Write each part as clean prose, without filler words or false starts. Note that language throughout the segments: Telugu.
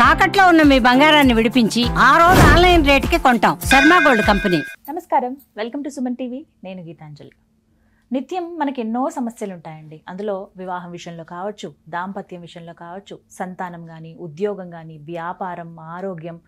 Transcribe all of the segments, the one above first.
తాకట్లో ఉన్న మీ బంగారాన్ని విడిపించి ఆ రోజు ఆన్లైన్ రేటుకి కొంటాం. Sharma gold company. నమస్కారం, వెల్కమ్ టు సుమన్ టీవీ. నేను గీతాంజలి. నిత్యం మనకి ఎన్నో సమస్యలు ఉంటాయండి. అందులో వివాహం విషయంలో కావచ్చు, దాంపత్యం విషయంలో కావచ్చు, సంతానం కానీ, ఉద్యోగం కానీ, వ్యాపారం, ఆరోగ్యం,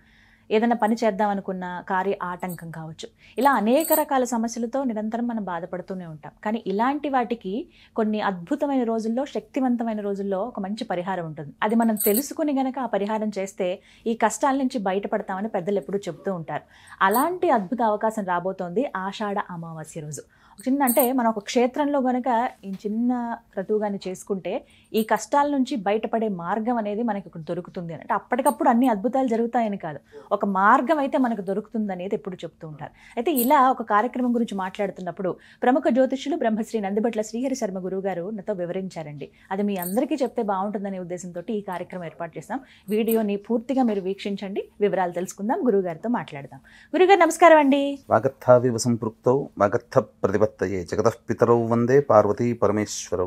ఏదైనా పని చేద్దాం అనుకున్న కార్య ఆటంకం కావచ్చు. ఇలా అనేక రకాల సమస్యలతో నిరంతరం మనం బాధపడుతూనే ఉంటాం. కానీ ఇలాంటి వాటికి కొన్ని అద్భుతమైన రోజుల్లో, శక్తివంతమైన రోజుల్లో ఒక మంచి పరిహారం ఉంటుంది. అది మనం తెలుసుకుని గనక ఆ పరిహారం చేస్తే ఈ కష్టాల నుంచి బయటపడతామని పెద్దలు ఎప్పుడూ చెప్తూ ఉంటారు. అలాంటి అద్భుత అవకాశం రాబోతోంది ఆషాఢ అమావాస్య రోజు. చిన్న అంటే మనం ఒక క్షేత్రంలో గనక ఈ చిన్న క్రతువుగాని చేసుకుంటే ఈ కష్టాల నుంచి బయటపడే మార్గం అనేది మనకి ఇక్కడ దొరుకుతుంది. అంటే అప్పటికప్పుడు అన్ని అద్భుతాలు జరుగుతాయని కాదు, ఒక మార్గం అయితే మనకు దొరుకుతుంది అనేది ఎప్పుడు చెప్తూ ఉంటారు. అయితే ఇలా ఒక కార్యక్రమం గురించి మాట్లాడుతున్నప్పుడు ప్రముఖ జ్యోతిష్యులు బ్రహ్మశ్రీ నందిబట్ల శ్రీహరి శర్మ గురువు గారు నాతో వివరించారండి. అది మీ అందరికీ చెప్తే బాగుంటుందనే ఉద్దేశంతో ఈ కార్యక్రమం ఏర్పాటు చేస్తాం. వీడియోని పూర్తిగా మీరు వీక్షించండి, వివరాలు తెలుసుకుందాం, గురువు గారితో మాట్లాడదాం. గురుగారు నమస్కారం అండి. వాగర్థావివ సంపృక్తౌ వాగర్థ ప్రతిపత్తయే జగతః పితరౌ వందే పార్వతీ పరమేశ్వరౌ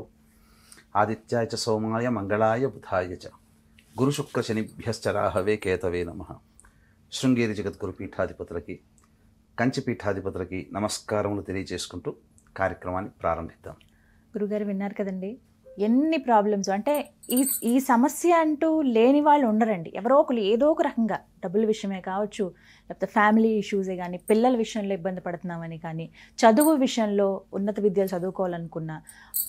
ఆదిత్యాయ చ సోమాయ మంగళాయ బుధాయ చ గురు శుక్ర శనిభ్యశ్చ రాహవే కేతవే నమః. శృంగేరి జగద్గురు పీఠాధిపతులకి, కంచి పీఠాధిపతులకి నమస్కారములు తెలియజేసుకుంటూ కార్యక్రమాన్ని ప్రారంభిద్దాం. గురుగారు విన్నారు కదండి, ఎన్ని ప్రాబ్లమ్స్. అంటే ఈ సమస్య అంటూ లేని వాళ్ళు ఉండరండి. ఎవరో ఒకరు ఏదో ఒక రకంగా డబ్బుల విషయమే కావచ్చు, లేకపోతే ఫ్యామిలీ ఇష్యూసే కానీ, పిల్లల విషయంలో ఇబ్బంది పడుతున్నామని కానీ, చదువు విషయంలో ఉన్నత విద్యలు చదువుకోవాలనుకున్నా,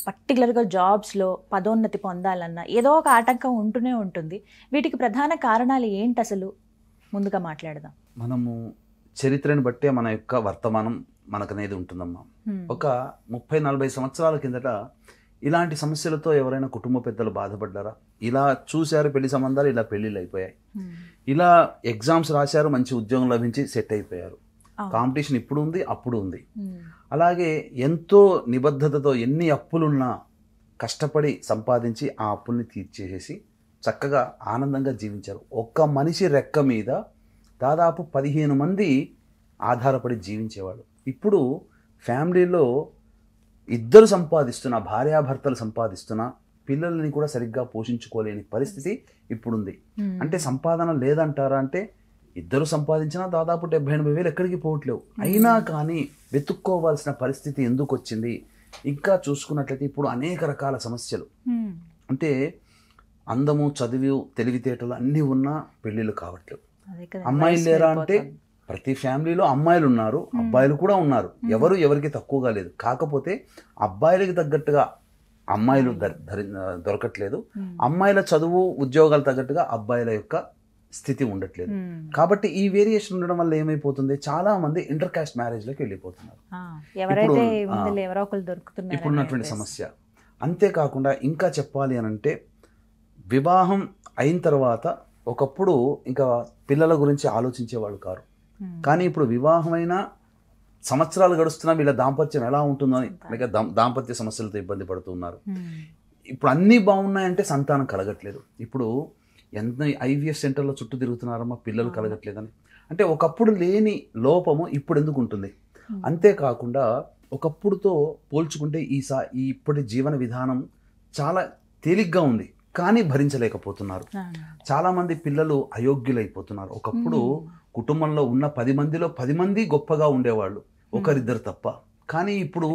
పర్టికులర్గా జాబ్స్లో పదోన్నతి పొందాలన్నా ఏదో ఒక ఆటంకం ఉంటూనే ఉంటుంది. వీటికి ప్రధాన కారణాలు ఏంటి అసలు? ముందుగా మాట్లాడదాం. మనము చరిత్రను బట్టే మన యొక్క వర్తమానం మనకనేది ఉంటుందమ్మా. ఒక 30-40 సంవత్సరాల కిందట ఇలాంటి సమస్యలతో ఎవరైనా కుటుంబ పెద్దలు బాధపడ్డారా? ఇలా చూశారు పెళ్లి సంబంధాలు, ఇలా పెళ్లిళ్ళు అయిపోయాయి. ఇలా ఎగ్జామ్స్ రాశారు, మంచి ఉద్యోగం లభించి సెట్ అయిపోయారు. కాంపిటీషన్ ఇప్పుడు ఉంది, అప్పుడు ఉంది. అలాగే ఎంతో నిబద్ధతతో ఎన్ని అప్పులున్నా కష్టపడి సంపాదించి ఆ అప్పుల్ని తీర్చేసేసి చక్కగా ఆనందంగా జీవించారు. ఒక్క మనిషి రెక్క మీద దాదాపు 15 మంది ఆధారపడి జీవించేవాళ్ళు. ఇప్పుడు ఫ్యామిలీలో ఇద్దరు సంపాదిస్తున్నా, భార్యాభర్తలు సంపాదిస్తున్నా, పిల్లల్ని కూడా సరిగ్గా పోషించుకోలేని పరిస్థితి ఇప్పుడుంది. అంటే సంపాదన లేదంటారా అంటే, ఇద్దరు సంపాదించినా దాదాపు 70-80 వేలు ఎక్కడికి పోవట్లేవు. అయినా కానీ వెతుక్కోవాల్సిన పరిస్థితి ఎందుకు వచ్చింది? ఇంకా చూసుకున్నట్లయితే ఇప్పుడు అనేక రకాల సమస్యలు. అంటే అందము, చదువు, తెలివితేటలు అన్నీ ఉన్నా పెళ్ళిళ్ళు కావట్లేవు. అమ్మాయిలు లేరా అంటే ప్రతి ఫ్యామిలీలో అమ్మాయిలు ఉన్నారు, అబ్బాయిలు కూడా ఉన్నారు. ఎవరు ఎవరికి తక్కువగా లేదు. కాకపోతే అబ్బాయిలకి తగ్గట్టుగా అమ్మాయిలు దొరకట్లేదు, అమ్మాయిల చదువు ఉద్యోగాలు తగ్గట్టుగా అబ్బాయిల యొక్క స్థితి ఉండట్లేదు. కాబట్టి ఈ వేరియేషన్ ఉండడం వల్ల ఏమైపోతుంది, చాలా మంది ఇంటర్ కాస్ట్ మ్యారేజ్లోకి వెళ్ళిపోతున్నారు. ఇప్పుడున్నటువంటి సమస్య. అంతేకాకుండా ఇంకా చెప్పాలి అని అంటే, వివాహం అయిన తర్వాత ఒకప్పుడు ఇంకా పిల్లల గురించి ఆలోచించేవాళ్ళు కారు. కానీ ఇప్పుడు వివాహమైన సంవత్సరాలు గడుస్తున్నా వీళ్ళ దాంపత్యం ఎలా ఉంటుందో అని లేక దాంపత్య సమస్యలతో ఇబ్బంది పడుతున్నారు. ఇప్పుడు అన్నీ బాగున్నాయంటే సంతానం కలగట్లేదు. ఇప్పుడు ఎంత IVF సెంటర్లో చుట్టూ తిరుగుతున్నారమ్మా, పిల్లలు కలగట్లేదని. అంటే ఒకప్పుడు లేని లోపము ఇప్పుడు ఎందుకు ఉంటుంది? అంతేకాకుండా ఒకప్పుడుతో పోల్చుకుంటే ఇప్పటి జీవన విధానం చాలా తేలిగ్గా ఉంది, కానీ భరించలేకపోతున్నారు. చాలామంది పిల్లలు అయోగ్యులైపోతున్నారు. ఒకప్పుడు కుటుంబంలో ఉన్న 10 మందిలో 10 మంది గొప్పగా ఉండేవాళ్ళు, ఒకరిద్దరు తప్ప. కానీ ఇప్పుడు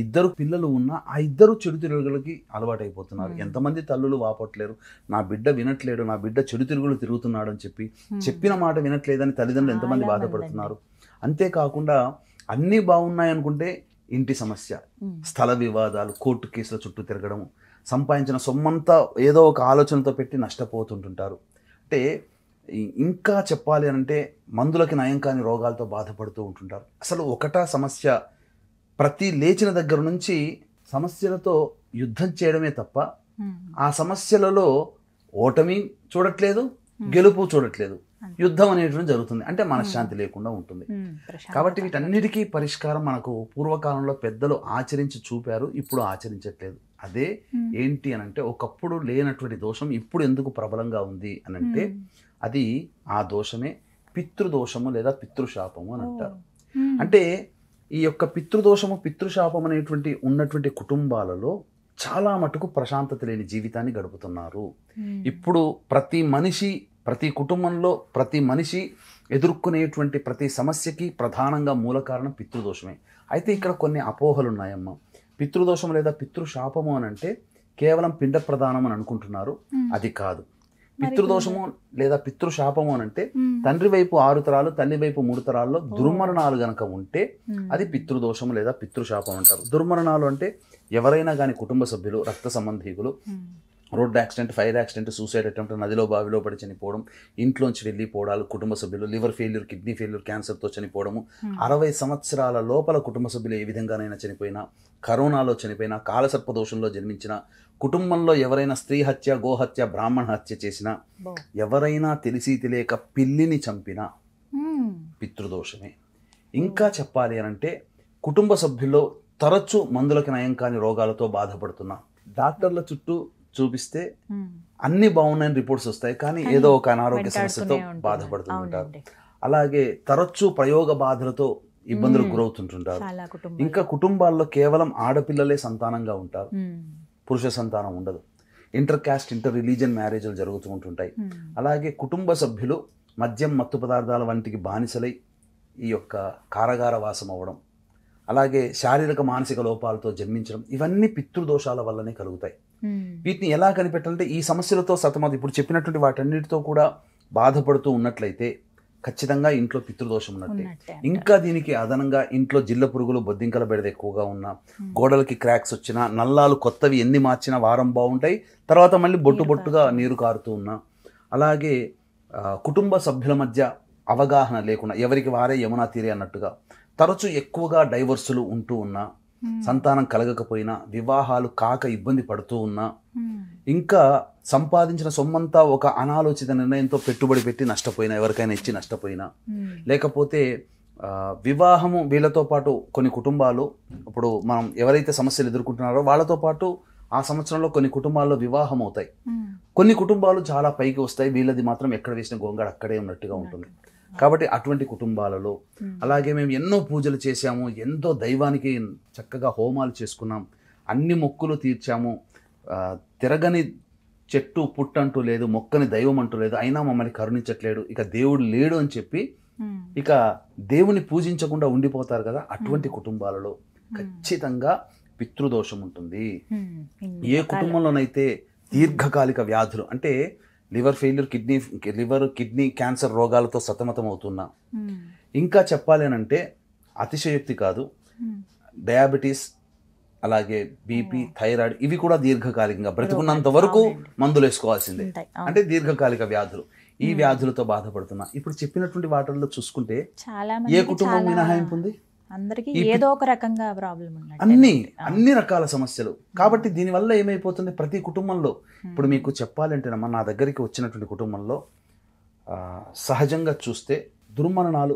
ఇద్దరు పిల్లలు ఉన్నా ఆ ఇద్దరు చెడు తిరుగులకి అలవాటైపోతున్నారు. ఎంతమంది తల్లులు వాపట్లేరు, నా బిడ్డ వినట్లేడు, నా బిడ్డ చెడు తిరుగులు తిరుగుతున్నాడు అని చెప్పిన మాట వినట్లేదని తల్లిదండ్రులు ఎంతమంది బాధపడుతున్నారు. అంతేకాకుండా అన్నీ బాగున్నాయనుకుంటే ఇంటి సమస్య, స్థల వివాదాలు, కోర్టు కేసుల చుట్టూ తిరగడము, సంపాదించిన సొమ్మంతా ఏదో ఒక ఆలోచనతో పెట్టి నష్టపోతుంటుంటారు. అంటే ఇంకా చెప్పాలి అంటే మందులకి నయం కాని రోగాలతో బాధపడుతూ ఉంటుంటారు. అసలు ఒకటా సమస్య, ప్రతి లేచిన దగ్గర నుంచి సమస్యలతో యుద్ధం చేయడమే తప్ప ఆ సమస్యలలో ఓటమి చూడట్లేదు, గెలుపు చూడట్లేదు. యుద్ధం అనేటువంటి జరుగుతుంది. అంటే మనశ్శాంతి లేకుండా ఉంటుంది. కాబట్టి వీటన్నిటికీ పరిష్కారం మనకు పూర్వకాలంలో పెద్దలు ఆచరించి చూపారు, ఇప్పుడు ఆచరించట్లేదు. అదే ఏంటి అని అంటే, ఒకప్పుడు లేనటువంటి దోషం ఇప్పుడు ఎందుకు ప్రబలంగా ఉంది అని అంటే, అది ఆ దోషమే పితృదోషము లేదా పితృశాపము అని అంటారు. అంటే ఈ యొక్క పితృదోషము, పితృశాపం అనేటువంటి ఉన్నటువంటి కుటుంబాలలో చాలా మటుకు ప్రశాంతత లేని జీవితాన్ని గడుపుతున్నారు. ఇప్పుడు ప్రతి మనిషి ప్రతి కుటుంబంలో ప్రతి మనిషి ఎదుర్కొనేటువంటి ప్రతి సమస్యకి ప్రధానంగా మూల కారణం పితృదోషమే. అయితే ఇక్కడ కొన్ని అపోహలు ఉన్నాయమ్మ. పితృదోషం లేదా పితృశాపము అని అంటే కేవలం పిండ ప్రదానం అని అనుకుంటున్నారు. అది కాదు. పితృదోషము లేదా పితృశాపము అని అంటే తండ్రి వైపు 6 తరాలు తల్లి వైపు 3 తరాల్లో దుర్మరణాలు గనక ఉంటే అది పితృదోషం లేదా పితృశాపం అంటారు. దుర్మరణాలు అంటే ఎవరైనా కానీ కుటుంబ సభ్యులు, రక్త సంబంధీకులు road accident, fire accident, suicide attempt, నదిలో బావిలో పడి చనిపోవడం, ఇంట్లోంచి వెళ్ళిపోవడాలు, కుటుంబ సభ్యులు లివర్ ఫెయిల్యూర్, కిడ్నీ ఫెయిల్యూర్, క్యాన్సర్తో చనిపోవడము, 60 సంవత్సరాల లోపల కుటుంబ సభ్యులు ఏ విధంగానైనా చనిపోయినా, కరోనాలో చనిపోయినా, కాలసర్పదోషంలో జన్మించిన, కుటుంబంలో ఎవరైనా స్త్రీ హత్య, గోహత్య, బ్రాహ్మణ హత్య చేసినా, ఎవరైనా తెలిసి తెలియక పిల్లిని చంపినా పితృదోషమే. ఇంకా చెప్పాలి అనంటే కుటుంబ సభ్యుల్లో తరచూ మందులకి నయం కాని రోగాలతో బాధపడుతున్నా, డాక్టర్ల చుట్టూ చూపిస్తే అన్ని బాగున్నాయని రిపోర్ట్స్ వస్తాయి, కానీ ఏదో ఒక అనారోగ్య సమస్యతో బాధపడుతుంటారు. అలాగే తరచూ ప్రయోగ బాధలతో ఇబ్బందులకు గురవుతుంటుంటారు. ఇంకా కుటుంబాల్లో కేవలం ఆడపిల్లలే సంతానంగా ఉంటారు, పురుష సంతానం ఉండదు. ఇంటర్ క్యాస్ట్, ఇంటర్ రిలీజియన్ మ్యారేజ్లు జరుగుతూ ఉంటుంటాయి. అలాగే కుటుంబ సభ్యులు మద్యం, మత్తు పదార్థాల వంటికి బానిసలై ఈ యొక్క కారాగార వాసం అవ్వడం, అలాగే శారీరక మానసిక లోపాలతో జన్మించడం, ఇవన్నీ పితృదోషాల వల్లనే కలుగుతాయి. వీటిని ఎలా కనిపెట్టాలంటే ఈ సమస్యలతో ఇప్పుడు చెప్పినటువంటి వాటన్నిటితో కూడా బాధపడుతూ ఉన్నట్లయితే ఖచ్చితంగా ఇంట్లో పితృదోషం ఉన్నట్టే. ఇంకా దీనికి అదనంగా ఇంట్లో జిల్ల పురుగులు, బొద్దింకల బెడద ఎక్కువగా ఉన్నా, గోడలకి క్రాక్స్ వచ్చినా, నల్లాలు కొత్తవి ఎన్ని మార్చినా వారం బాగుంటాయి, తర్వాత మళ్ళీ బొట్టుగా నీరు కారుతూ ఉన్నా, అలాగే కుటుంబ సభ్యుల మధ్య అవగాహన లేకుండా ఎవరికి వారే యమునా తీరే అన్నట్టుగా తరచూ ఎక్కువగా డైవర్సులు ఉంటూ ఉన్నా, సంతానం కలగకపోయినా, వివాహాలు కాక ఇబ్బంది పడుతూ ఉన్నా, ఇంకా సంపాదించిన సొమ్మంతా ఒక అనాలోచిత నిర్ణయంతో పెట్టుబడి పెట్టి నష్టపోయినా, ఎవరికైనా ఇచ్చి నష్టపోయినా, లేకపోతే వివాహము వీళ్ళతో పాటు కొన్ని కుటుంబాలు ఇప్పుడు మనం ఎవరైతే సమస్యలు ఎదుర్కొంటున్నారో వాళ్ళతో పాటు ఆ సంవత్సరంలో కొన్ని కుటుంబాల్లో వివాహం అవుతాయి. కొన్ని కుటుంబాలు చాలా పైకి వస్తాయి, వీళ్ళది మాత్రం ఎక్కడ వేసిన గోంగాడు అక్కడే ఉన్నట్టుగా ఉంటుంది. కాబట్టి అటువంటి కుటుంబాలలో, అలాగే మేము ఎన్నో పూజలు చేశాము, ఎంతో దైవానికి చక్కగా హోమాలు చేసుకున్నాం, అన్ని మొక్కులు తీర్చాము, తిరగని చెట్టు పుట్టంటూ లేదు, మొక్కని దైవం అంటూ లేదు, అయినా మమ్మల్ని కరుణించట్లేడు, ఇక దేవుడు లేడు అని చెప్పి ఇక దేవుని పూజించకుండా ఉండిపోతారు కదా, అటువంటి కుటుంబాలలో ఖచ్చితంగా పితృదోషం ఉంటుంది. ఏ కుటుంబంలోనైతే దీర్ఘకాలిక వ్యాధులు అంటే లివర్ ఫెయిల్యూర్, కిడ్నీ క్యాన్సర్ రోగాలతో సతమతం అవుతున్నా, ఇంకా చెప్పాలి అంటే అతిశయోక్తి కాదు, డయాబెటీస్, అలాగే బీపీ, థైరాయిడ్, ఇవి కూడా దీర్ఘకాలికంగా బ్రతుకున్నంత వరకు మందులు వేసుకోవాల్సిందే. అంటే దీర్ఘకాలిక వ్యాధులు, ఈ వ్యాధులతో బాధపడుతున్నా. ఇప్పుడు చెప్పినటువంటి వాటిల్లో చూసుకుంటే ఏ కుటుంబం మినహాయింపు ఉంది? అందరికీ ఏదో ఒక రకంగా ప్రాబ్లం ఉంది, అన్ని రకాల సమస్యలు. కాబట్టి దీనివల్ల ఏమైపోతుంది, ప్రతి కుటుంబంలో ఇప్పుడు మీకు చెప్పాలంటేనమ్మా, నా దగ్గరికి వచ్చినటువంటి కుటుంబంలో సహజంగా చూస్తే దుర్మరణాలు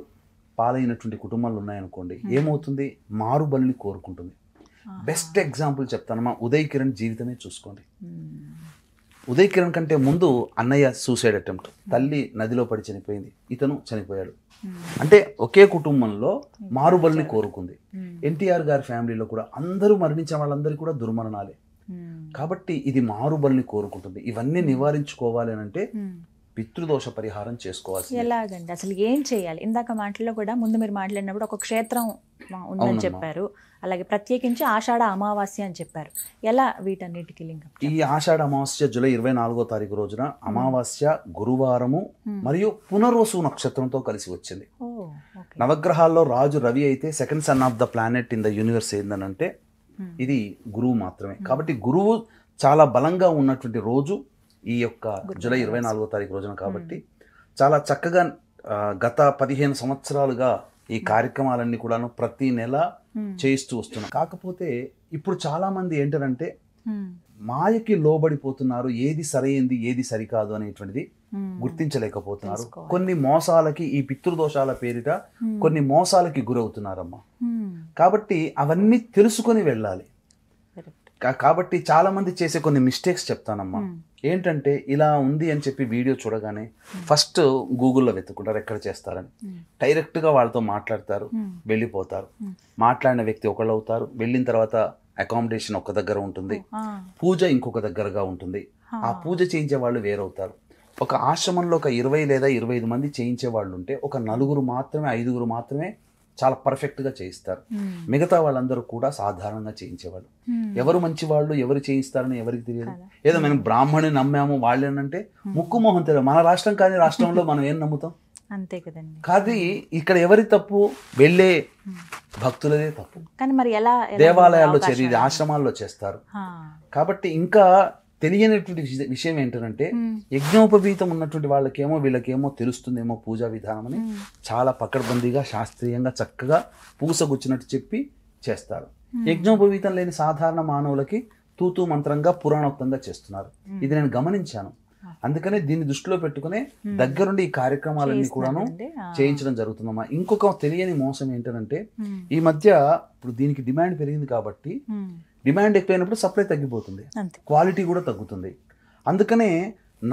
పాలైనటువంటి కుటుంబాలు ఉన్నాయనుకోండి, ఏమవుతుంది, మారుబలిని కోరుకుంటుంది. బెస్ట్ ఎగ్జాంపుల్ చెప్తానమ్మా, ఉదయ్ కిరణ్ జీవితమే చూసుకోండి. ఉదయ్ కిరణ్ కంటే ముందు అన్నయ్య సూసైడ్ అటెంప్ట్, తల్లి నదిలో పడి చనిపోయింది, ఇతను చనిపోయాడు. అంటే ఒకే కుటుంబంలో మారుబలిని కోరుకుంది. ఎన్టీఆర్ గారి ఫ్యామిలీలో కూడా అందరూ మరణించిన వాళ్ళందరూ కూడా దుర్మరణాలే. కాబట్టి ఇది మారుబలిని కోరుకుంటుంది. ఇవన్నీ నివారించుకోవాలి అని అంటే పితృదోష పరిహారం చేసుకోవాలి. ఎలాగండి, అసలు ఏం చేయాలి? ఇందాక మాటల్లో కూడా ముందు మీరు మాట్లాడినప్పుడు ఒక క్షేత్రం ఉందని చెప్పారు, అలాగే ప్రత్యేకించి ఆషాఢ అమావాస్య అని చెప్పారు. ఎలా వీటన్నిటికీ లింగం? ఈ ఆషాఢ అమావాస్య జూలై 24వ తారీఖు రోజున అమావాస్య గురువారము మరియు పునర్వసు నక్షత్రంతో కలిసి వచ్చింది. నవగ్రహాల్లో రాజు రవి అయితే second sun of the planet in the universe ఏందనంటే ఇది గురువు మాత్రమే. కాబట్టి గురువు చాలా బలంగా ఉన్నటువంటి రోజు ఈ యొక్క జూలై 24వ తారీఖు రోజున. కాబట్టి చాలా చక్కగా గత 15 సంవత్సరాలుగా ఈ కార్యక్రమాలన్నీ కూడాను ప్రతి నెల చేయిస్తూ వస్తున్నాం. కాకపోతే ఇప్పుడు చాలా మంది ఏంటంటే మాయకి లోబడిపోతున్నారు, ఏది సరైంది ఏది సరికాదు అనేటువంటిది గుర్తించలేకపోతున్నారు. కొన్ని మోసాలకి, ఈ పితృదోషాల పేరిట కొన్ని మోసాలకి గురవుతున్నారమ్మా. కాబట్టి అవన్నీ తెలుసుకొని వెళ్ళాలి. కాబట్టి చాలా మంది చేసే కొన్ని మిస్టేక్స్ చెప్తానమ్మా. ఏంటంటే ఇలా ఉంది అని చెప్పి వీడియో చూడగానే ఫస్ట్ గూగుల్లో వెతుకుంటారు ఎక్కడ చేస్తారని, డైరెక్ట్గా వాళ్ళతో మాట్లాడతారు, వెళ్ళిపోతారు. మాట్లాడిన వ్యక్తి ఒకళ్ళు అవుతారు, వెళ్ళిన తర్వాత అకామిడేషన్ ఒక దగ్గర ఉంటుంది, పూజ ఇంకొక దగ్గరగా ఉంటుంది, ఆ పూజ చేయించే వాళ్ళు వేరవుతారు. ఒక ఆశ్రమంలో ఒక 20 లేదా 25 మంది చేయించే వాళ్ళు ఉంటే ఒక 4 మాత్రమే 5 మాత్రమే చాలా పర్ఫెక్ట్గా చేయిస్తారు. మిగతా వాళ్ళందరూ కూడా సాధారణంగా చేయించేవాళ్ళు. ఎవరు మంచి వాళ్ళు ఎవరు చేయిస్తారని ఎవరికి తెలియదు. ఏదో మనం బ్రాహ్మణుని నమ్మాము వాళ్ళేనంటే ముక్కు మొహం తెలియదు. మన రాష్ట్రం కానీ రాష్ట్రంలో మనం ఏం నమ్ముతాం? అంతే కదండి. కాదు ఇక్కడ ఎవరి తప్పు? వెళ్ళే భక్తులదే తప్పు. కానీ మరి ఎలా దేవాలయాల్లో ఆశ్రమాల్లో చేస్తారు. కాబట్టి ఇంకా తెలియనటువంటి విషయం ఏంటంటే యజ్ఞోపవీతం ఉన్నటువంటి వాళ్ళకేమో వీళ్ళకేమో తెలుస్తుందేమో పూజా విధానం అని చాలా పకడ్బందీగా శాస్త్రీయంగా చక్కగా పూసగుచ్చినట్టు చెప్పి చేస్తారు. యజ్ఞోపవీతం లేని సాధారణ మానవులకి తూతూ మంత్రంగా పురాణోక్తంగా చేస్తున్నారు. ఇది నేను గమనించాను. అందుకనే దీన్ని దృష్టిలో పెట్టుకునే దగ్గరుండి ఈ కార్యక్రమాలన్నీ కూడాను చేయించడం జరుగుతుందమ్మా. ఇంకొక తెలియని మోసం ఏంటంటే ఈ మధ్య ఇప్పుడు దీనికి డిమాండ్ పెరిగింది కాబట్టి డిమాండ్ ఎక్కువైనప్పుడు సప్లై తగ్గిపోతుంది, క్వాలిటీ కూడా తగ్గుతుంది. అందుకనే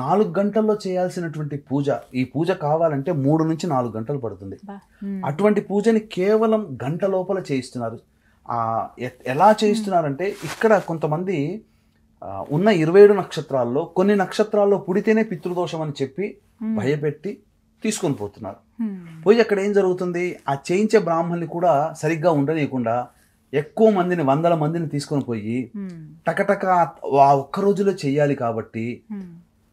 4 గంటల్లో చేయాల్సినటువంటి పూజ, ఈ పూజ కావాలంటే 3 నుంచి 4 గంటలు పడుతుంది. అటువంటి పూజని కేవలం గంట లోపల చేయిస్తున్నారు. ఎలా చేయిస్తున్నారంటే ఇక్కడ కొంతమంది ఉన్న 27 నక్షత్రాల్లో కొన్ని నక్షత్రాల్లో పుడితేనే పితృదోషం అని చెప్పి భయపెట్టి తీసుకొని పోతున్నారు. పోయి అక్కడ ఏం జరుగుతుంది, ఆ చేయించే బ్రాహ్మణుని కూడా సరిగ్గా ఉండనీయకుండా ఎక్కువ మందిని 100 మందిని తీసుకొని పోయి టకటక ఆ ఒక్క రోజులో చెయ్యాలి కాబట్టి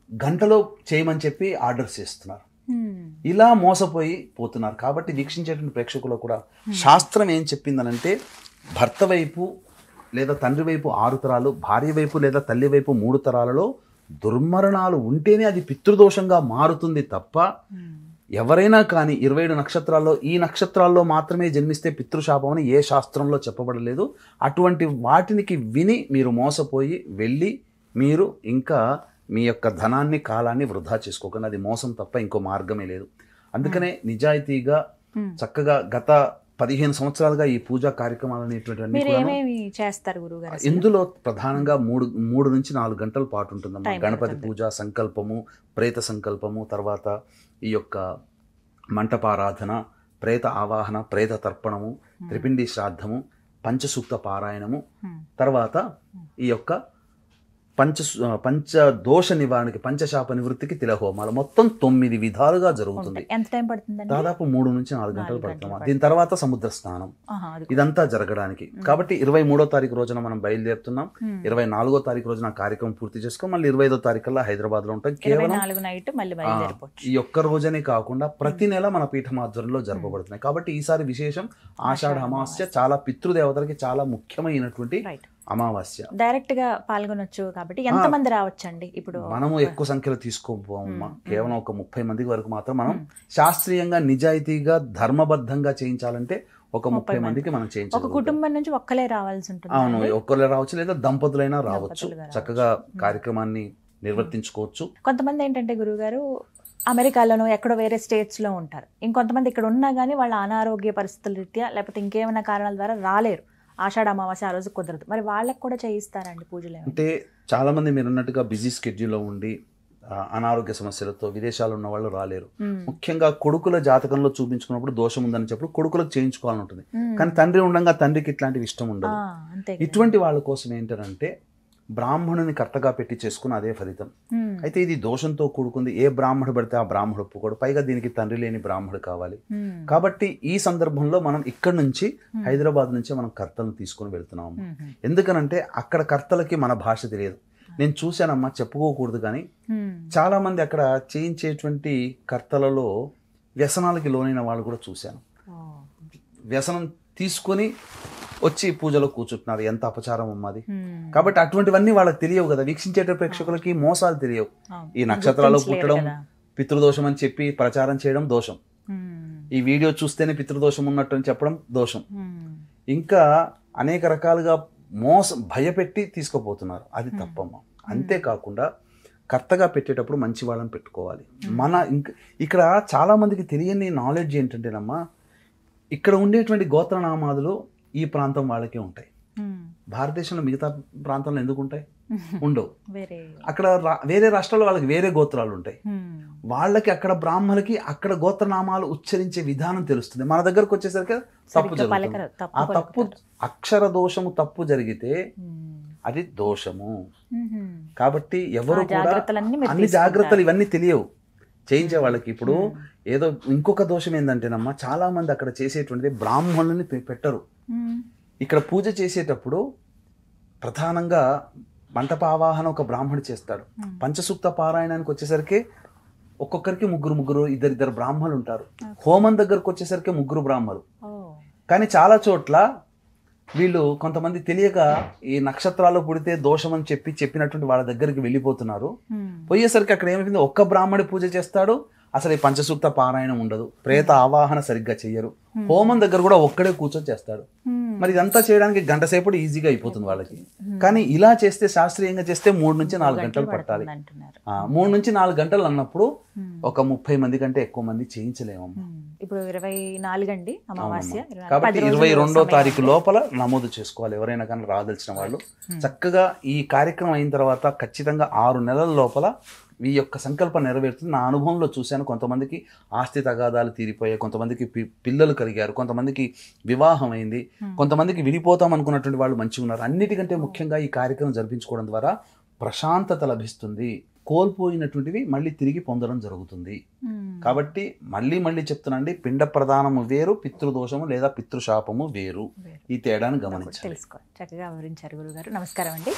గంటలో చేయమని చెప్పి ఆర్డర్స్ చేస్తున్నారు. ఇలా మోసపోయి పోతున్నారు. కాబట్టి వీక్షించేటువంటి ప్రేక్షకులు కూడా శాస్త్రం ఏం చెప్పిందనంటే భర్త వైపు లేదా తండ్రి వైపు 6 తరాలు, భార్య వైపు లేదా తల్లి వైపు 3 తరాలలో దుర్మరణాలు ఉంటేనే అది పితృదోషంగా మారుతుంది తప్ప ఎవరైనా కానీ 27 నక్షత్రాల్లో ఈ నక్షత్రాల్లో మాత్రమే జన్మిస్తే పితృశాపం అని ఏ శాస్త్రంలో చెప్పబడలేదు. అటువంటి వాటికి విని మీరు మోసపోయి వెళ్ళి మీరు ఇంకా మీ యొక్క ధనాన్ని కాలాన్ని వృధా చేసుకోకండి. అది మోసం తప్ప ఇంకో మార్గమే లేదు. అందుకనే నిజాయితీగా చక్కగా గత 15 సంవత్సరాలుగా ఈ పూజా కార్యక్రమాలు అనేటువంటివన్నీ చేస్తారు గురుగారు. ఇందులో ప్రధానంగా 3 నుంచి 4 గంటల పాటు ఉంటుందమ్మా. గణపతి పూజ, సంకల్పము, ప్రేత సంకల్పము, తర్వాత ఈ యొక్క మంటపారాధన, ప్రేత ఆవాహన, ప్రేత తర్పణము, త్రిపిండి శ్రాద్ధము, పంచసూక్త పారాయణము, తర్వాత ఈ యొక్క పంచదోష నివారణకి, పంచశాప నివృత్తికి తిలహోమాలు, మొత్తం 9 విధాలుగా జరుగుతుంది. ఎంత టైం పడుతుంది? దాదాపు 3 నుంచి 4 గంటలు పడుతుంది. దీని తర్వాత సముద్ర స్నానం, ఇదంతా జరగడానికి. కాబట్టి 23వ తారీఖు రోజున మనం బయలుదేరుతున్నాం. 24వ తారీఖు రోజున కార్యక్రమం పూర్తి చేసుకొని మళ్ళీ 25వ తారీఖుల్లో హైదరాబాద్ లో ఉంటాం. కేవలం ఈ ఒక్క రోజనే కాకుండా ప్రతి నెల మన పీఠం ఆధ్వర్యంలో జరపబడుతున్నాయి. కాబట్టి ఈసారి విశేషం ఆషాఢ అమావాస్య చాలా పితృదేవతలకి చాలా ముఖ్యమైనటువంటి అమావాస్య. డైరెక్ట్ గా పాల్గొనొచ్చు కాబట్టి ఎంత మంది రావచ్చండి? ఇప్పుడు మనము ఎక్కువ సంఖ్యలో తీసుకోపోమ్మా. కేవలం ఒక 30 మందికి వరకు మాత్రం మనం శాస్త్రీయంగా నిజాయితీగా ధర్మబద్ధంగా చేయించాలంటే ఒక 30 మందికి మనం చేయించాలి. ఒక కుటుంబం నుంచి ఒక్కలే రావాల్సి ఉంటుంది. అవును, ఒక్కరే రావచ్చు లేదా దంపతులైనా రావచ్చు. చక్కగా కార్యక్రమాన్ని నిర్వర్తించుకోవచ్చు. కొంతమంది ఏంటంటే గురువుగారు అమెరికాలోనో ఎక్కడో వేరే స్టేట్స్ లో ఉంటారు. ఇంకొంతమంది ఇక్కడ ఉన్నా కానీ వాళ్ళ అనారోగ్య పరిస్థితుల రీత్యా లేకపోతే ఇంకేమైనా కారణాల ద్వారా రాలేరు. ఆషాఢ అమావాస్య ఆ రోజు కుదరదు. మరి వాళ్ళకి కూడా చేయిస్తారండి పూజలు? అంటే చాలా మంది మీరు అన్నట్టుగా బిజీ స్కెడ్యూల్లో ఉండి అనారోగ్య సమస్యలతో విదేశాలు ఉన్న వాళ్ళు రాలేరు. ముఖ్యంగా కొడుకుల జాతకంలో చూపించుకున్నప్పుడు దోషం ఉందని చెప్పి కొడుకులకు చేయించుకోవాలని ఉంటుంది. కానీ తండ్రి ఉండగా తండ్రికి ఇట్లాంటివి ఇష్టం ఉండదు. ఇటువంటి వాళ్ళ కోసం ఏంటంటే బ్రాహ్మణుని కర్తగా పెట్టి చేసుకుని అదే ఫలితం. అయితే ఇది దోషంతో కూడుకుంది. ఏ బ్రాహ్మణుడు పడితే ఆ బ్రాహ్మణుడు ఒప్పుకోడు. పైగా దీనికి తండ్రి లేని బ్రాహ్మణుడు కావాలి. కాబట్టి ఈ సందర్భంలో మనం ఇక్కడ నుంచి హైదరాబాద్ నుంచి మనం కర్తలను తీసుకుని వెళ్తున్నాము. ఎందుకనంటే అక్కడ కర్తలకి మన భాష తెలియదు. నేను చూశానమ్మా, చెప్పుకోకూడదు కానీ చాలా మంది అక్కడ చేయించేటువంటి కర్తలలో వ్యసనాలకి లోనైన వాళ్ళు కూడా చూశాను. వ్యసనం తీసుకొని వచ్చి పూజలో కూర్చుంటున్నారు. ఎంత అపచారం అమ్మది. కాబట్టి అటువంటివన్నీ వాళ్ళకి తెలియవు కదా. వీక్షించే ప్రేక్షకులకి మోసాలు తెలియవు. ఈ నక్షత్రాల్లో పుట్టడం పితృదోషం అని చెప్పి ప్రచారం చేయడం దోషం. ఈ వీడియో చూస్తేనే పితృదోషం ఉన్నట్టు అని చెప్పడం దోషం. ఇంకా అనేక రకాలుగా భయపెట్టి తీసుకుపోతున్నారు. అది తప్పమ్మ. అంతేకాకుండా కర్తగా పెట్టేటప్పుడు మంచి వాళ్ళని పెట్టుకోవాలి. ఇక్కడ చాలా మందికి తెలియని నాలెడ్జ్ ఏంటంటేనమ్మా, ఇక్కడ ఉండేటువంటి గోత్రనామాదులు ఈ ప్రాంతం వాళ్ళకే ఉంటాయి. భారతదేశంలో మిగతా ప్రాంతంలో ఎందుకు ఉంటాయి? ఉండవు. అక్కడ వేరే రాష్ట్రాల్లో వాళ్ళకి వేరే గోత్రాలు ఉంటాయి. వాళ్ళకి అక్కడ బ్రాహ్మణులకి అక్కడ గోత్రనామాలు ఉచ్చరించే విధానం తెలుస్తుంది. మన దగ్గరకు వచ్చేసరికి తప్పు జరుగుతుంది. ఆ తప్పు అక్షర దోషము తప్పు జరిగితే అది దోషము. మ్మ్. కాబట్టి ఎవరు ఆ కూడా జాగ్రత్తలన్నీ మీరు అన్ని తీసుకుంటారు. జాగ్రత్తలు ఇవన్నీ తెలియవు చేయించే వాళ్ళకి. ఇప్పుడు ఏదో ఇంకొక దోషం ఏంటంటేనమ్మా, చాలా మంది అక్కడ చేసేటువంటిది బ్రాహ్మణుల్ని పెట్టరు. మ్మ్. ఇక్కడ పూజ చేసేటప్పుడు ప్రధానంగా మంటప ఆవాహన ఒక బ్రాహ్మణుడు చేస్తాడు. పంచసూక్త పారాయణానికి వచ్చేసరికి ఒక్కొక్కరికి ముగ్గురు ఇద్దరు బ్రాహ్మణులు ఉంటారు. హోమం దగ్గరకు వచ్చేసరికి ముగ్గురు బ్రాహ్మణులు. ఓ. కానీ చాలా చోట్ల వీళ్ళు కొంతమంది తెలియక ఈ నక్షత్రాలు పుడితే దోషం అని చెప్పినటువంటి వాళ్ళ దగ్గరికి వెళ్ళిపోతున్నారు. మ్మ్. పోయేసరికి అక్కడ ఏమైంది, ఒక్క బ్రాహ్మడి పూజ చేస్తాడు, అసలు ఈ పంచసూక్త పారాయణం ఉండదు, ప్రేత ఆవాహన సరిగ్గా చెయ్యరు, హోమం దగ్గర కూడా ఒక్కడే కూర్చొని చేస్తాడు. మ్మ్. మరి ఇదంతా చేయడానికి గంట సేపటి ఈజీగా అయిపోతుంది వాళ్ళకి. కానీ ఇలా చేస్తే, శాస్త్రీయంగా చేస్తే 3 నుంచి 4 గంటలు పట్టాలి. అంటున్నారు. 3 నుంచి 4 గంటలు అన్నప్పుడు ఒక 30 మంది కంటే ఎక్కువ మంది చేయించలేము. ఇప్పుడు 24 అండి అమావాస్య. కాబట్టి 22వ తారీఖు లోపల నమోదు చేసుకోవాలి ఎవరైనా కానీ రాదలిచిన వాళ్ళు. చక్కగా ఈ కార్యక్రమం అయిన తర్వాత ఖచ్చితంగా 6 నెలల లోపల ఈ యొక్క సంకల్పం నెరవేరుతుంది. నా అనుభవంలో చూశాను, కొంతమందికి ఆస్తి తగాదాలు తీరిపోయాయి, కొంతమందికి పిల్లలు కలిగారు, కొంతమందికి వివాహం అయింది, కొంతమందికి విడిపోతాం అనుకున్నటువంటి వాళ్ళు మంచిగా ఉన్నారు. అన్నిటికంటే ముఖ్యంగా ఈ కార్యక్రమం జరిపించుకోవడం ద్వారా ప్రశాంతత లభిస్తుంది, కోల్పోయినటువంటివి మళ్ళీ తిరిగి పొందడం జరుగుతుంది. కాబట్టి మళ్ళీ చెప్తున్నాండి, పిండ ప్రదానము వేరు, పితృదోషము లేదా పితృశాపము వేరు. ఈ తేడాను గమనించాలి. తెలుసుకోవాలి. చక్కగా వివరించారు గురుగారు. నమస్కారం అండి.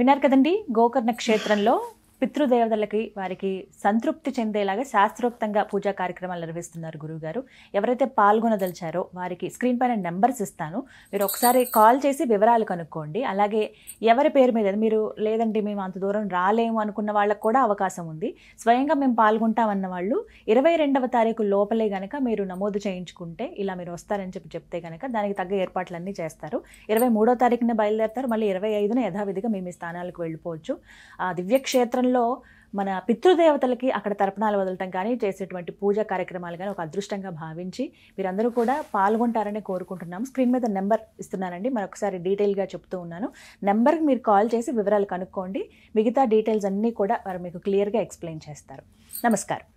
విన్నారు కదండి, గోకర్ణ క్షేత్రంలో పితృదేవతలకి వారికి సంతృప్తి చెందేలాగా శాస్త్రోక్తంగా పూజా కార్యక్రమాలు నిర్వహిస్తున్నారు గురువుగారు. ఎవరైతే పాల్గొనదలిచారో వారికి స్క్రీన్ పైన నెంబర్స్ ఇస్తాను, మీరు ఒకసారి కాల్ చేసి వివరాలు కనుక్కోండి. అలాగే ఎవరి పేరు మీద, మీరు లేదండి మేము అంత దూరం రాలేము అనుకున్న వాళ్ళకు కూడా అవకాశం ఉంది. స్వయంగా మేము పాల్గొంటామన్న వాళ్ళు 22వ తారీఖు లోపలే కనుక మీరు నమోదు చేయించుకుంటే, ఇలా మీరు వస్తారని చెప్తే కనుక దానికి తగ్గ ఏర్పాట్లన్నీ చేస్తారు. 23వ తారీఖున బయలుదేరతారు, మళ్ళీ 25న యథావిధిగా మేము ఈ స్థానాలకు వెళ్ళిపోవచ్చు. ఆ దివ్యక్షేత్రంలో మన పితృదేవతలకి అక్కడ తర్పణాలు వదలటం కానీ, చేసేటువంటి పూజా కార్యక్రమాలు కానీ ఒక అదృష్టంగా భావించి మీరందరూ కూడా పాల్గొంటారని కోరుకుంటున్నాము. స్క్రీన్ మీద నెంబర్ ఇస్తున్నానండి, మరొకసారి డీటెయిల్గా చెప్తూ ఉన్నాను. నెంబర్కి మీరు కాల్ చేసి వివరాలు కనుక్కోండి. మిగతా డీటెయిల్స్ అన్నీ కూడా వారు మీకు క్లియర్గా ఎక్స్ప్లెయిన్ చేస్తారు. నమస్కారం.